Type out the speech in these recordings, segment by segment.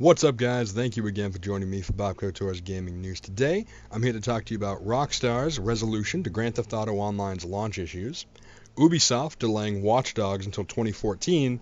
What's up, guys? Thank you again for joining me for bobK0T0R's gaming news today. I'm here to talk to you about Rockstar's resolution to Grand Theft Auto Online's launch issues, Ubisoft delaying Watch Dogs until 2014,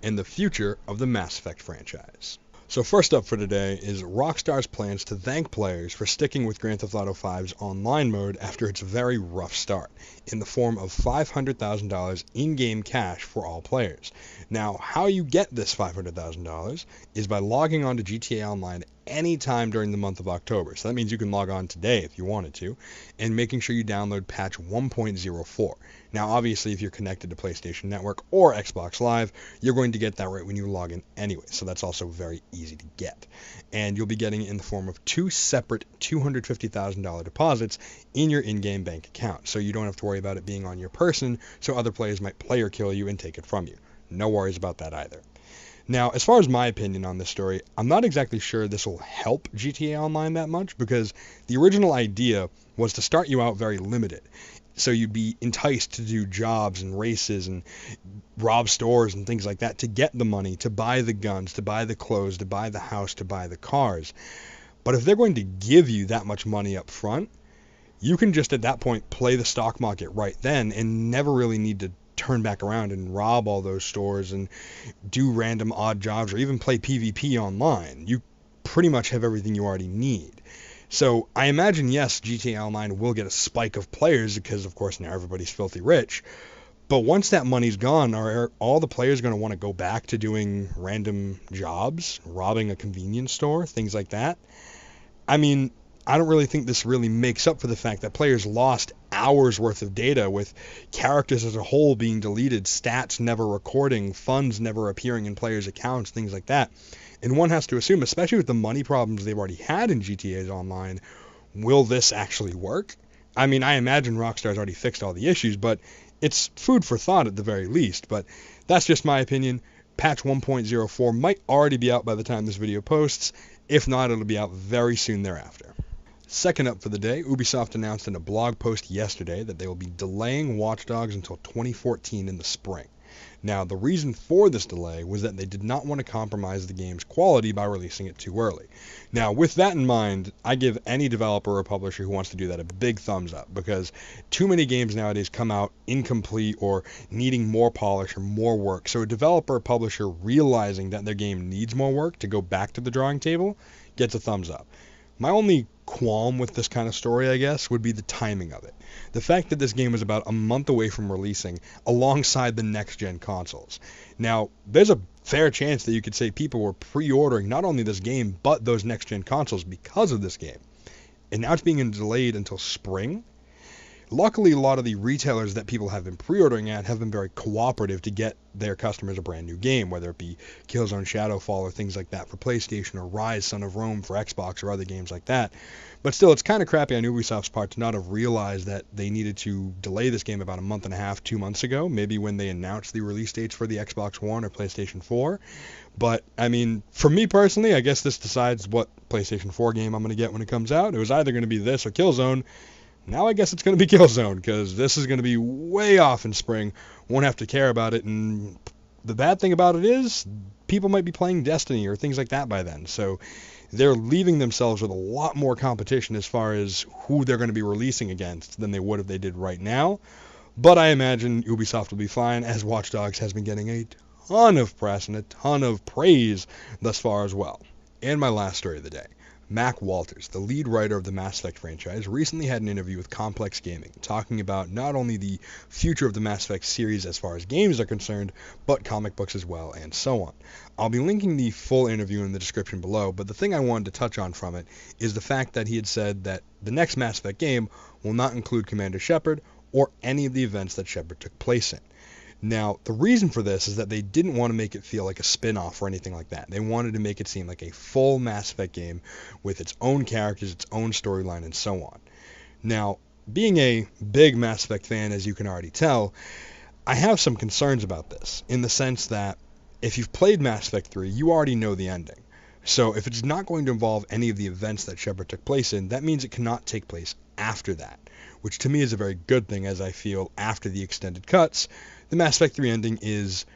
and the future of the Mass Effect franchise. So first up for today is Rockstar's plans to thank players for sticking with Grand Theft Auto V's online mode after its very rough start, in the form of $500,000 in-game cash for all players. Now, how you get this $500,000 is by logging on to GTA Online anytime during the month of October. So that means you can log on today if you wanted to, and making sure you download patch 1.04. Now, obviously, if you're connected to PlayStation Network or Xbox Live, you're going to get that right when you log in anyway, so that's also very easy to get. And you'll be getting it in the form of two separate $250,000 deposits in your in-game bank account, so you don't have to worry about it being on your person, so other players might play or kill you and take it from you. No worries about that either. Now, as far as my opinion on this story, I'm not exactly sure this will help GTA Online that much, because the original idea was to start you out very limited. So you'd be enticed to do jobs and races and rob stores and things like that to get the money, to buy the guns, to buy the clothes, to buy the house, to buy the cars. But if they're going to give you that much money up front, you can just at that point play the stock market right then and never really need to turn back around and rob all those stores and do random odd jobs or even play PvP online. You pretty much have everything you already need. So I imagine, yes, GTA Online will get a spike of players because, of course, now everybody's filthy rich. But once that money's gone, are all the players going to want to go back to doing random jobs, robbing a convenience store, things like that? I mean, I don't really think this really makes up for the fact that players lost hours worth of data with characters as a whole being deleted, stats never recording, funds never appearing in players' accounts, things like that. And one has to assume, especially with the money problems they've already had in GTA's Online, will this actually work? I mean, I imagine Rockstar's already fixed all the issues, but it's food for thought at the very least. But that's just my opinion. Patch 1.04 might already be out by the time this video posts. If not, it'll be out very soon thereafter. Second up for the day, Ubisoft announced in a blog post yesterday that they will be delaying Watch Dogs until 2014 in the spring. Now, the reason for this delay was that they did not want to compromise the game's quality by releasing it too early. Now, with that in mind, I give any developer or publisher who wants to do that a big thumbs up, because too many games nowadays come out incomplete or needing more polish or more work. So a developer or publisher realizing that their game needs more work to go back to the drawing table gets a thumbs up. My only qualm with this kind of story, I guess, would be the timing of it. The fact that this game is about a month away from releasing alongside the next-gen consoles. Now, there's a fair chance that you could say people were pre-ordering not only this game, but those next-gen consoles because of this game. And now it's being delayed until spring. Luckily, a lot of the retailers that people have been pre-ordering at have been very cooperative to get their customers a brand new game, whether it be Killzone Shadowfall or things like that for PlayStation, or Rise Son of Rome for Xbox, or other games like that. But still, it's kind of crappy on Ubisoft's part to not have realized that they needed to delay this game about a month and a half, 2 months ago, maybe when they announced the release dates for the Xbox One or PlayStation 4. But, I mean, for me personally, I guess this decides what PlayStation 4 game I'm going to get when it comes out. It was either going to be this or Killzone. Now I guess it's going to be Killzone, because this is going to be way off in spring. Won't have to care about it, and the bad thing about it is people might be playing Destiny or things like that by then. So they're leaving themselves with a lot more competition as far as who they're going to be releasing against than they would if they did right now. But I imagine Ubisoft will be fine, as Watch Dogs has been getting a ton of press and a ton of praise thus far as well. And my last story of the day. Mac Walters, the lead writer of the Mass Effect franchise, recently had an interview with Complex Gaming, talking about not only the future of the Mass Effect series as far as games are concerned, but comic books as well, and so on. I'll be linking the full interview in the description below, but the thing I wanted to touch on from it is the fact that he had said that the next Mass Effect game will not include Commander Shepard or any of the events that Shepard took place in. Now, the reason for this is that they didn't want to make it feel like a spin-off or anything like that. They wanted to make it seem like a full Mass Effect game with its own characters, its own storyline, and so on. Now, being a big Mass Effect fan, as you can already tell, I have some concerns about this, in the sense that if you've played Mass Effect 3, you already know the ending. So if it's not going to involve any of the events that Shepard took place in, that means it cannot take place after that, which to me is a very good thing, as I feel after the extended cuts, the Mass Effect 3 ending is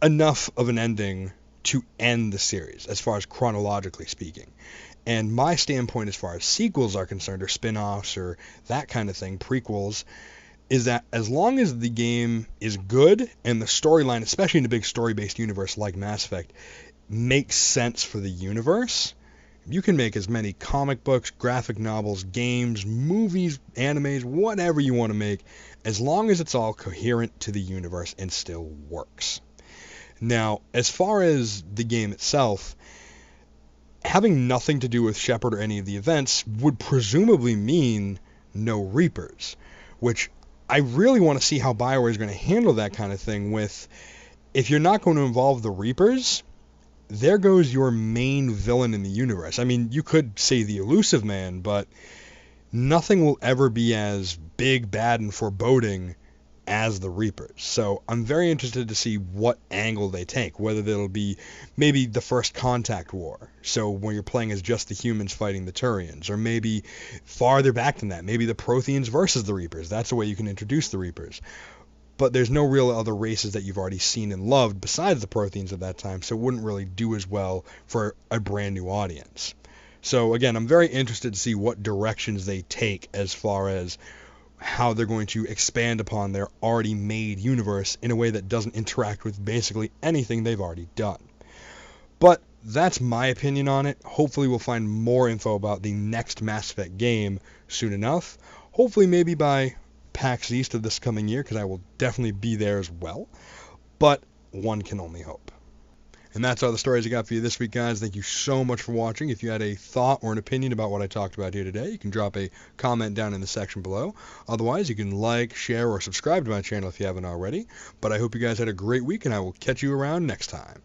enough of an ending to end the series, as far as chronologically speaking. And my standpoint as far as sequels are concerned, or spin-offs, or that kind of thing, prequels, is that as long as the game is good and the storyline, especially in a big story-based universe like Mass Effect, makes sense for the universe, you can make as many comic books, graphic novels, games, movies, animes, whatever you want to make, as long as it's all coherent to the universe and still works. Now, as far as the game itself, having nothing to do with Shepard or any of the events would presumably mean no Reapers, which I really want to see how BioWare is going to handle that kind of thing with, if you're not going to involve the Reapers, there goes your main villain in the universe. I mean, you could say the Elusive Man, but nothing will ever be as big, bad, and foreboding as the Reapers. So I'm very interested to see what angle they take, whether it'll be maybe the first Contact War, so when you're playing as just the humans fighting the Turians, or maybe farther back than that, maybe the Protheans versus the Reapers. That's the way you can introduce the Reapers. But there's no real other races that you've already seen and loved besides the Protheans at that time, so it wouldn't really do as well for a brand new audience. So again, I'm very interested to see what directions they take as far as how they're going to expand upon their already made universe in a way that doesn't interact with basically anything they've already done. But that's my opinion on it. Hopefully we'll find more info about the next Mass Effect game soon enough. Hopefully maybe by PAX East of this coming year, because I will definitely be there as well. But one can only hope. And that's all the stories I got for you this week, guys. Thank you so much for watching. If you had a thought or an opinion about what I talked about here today, you can drop a comment down in the section below. Otherwise, you can like, share, or subscribe to my channel if you haven't already. But I hope you guys had a great week, and I will catch you around next time.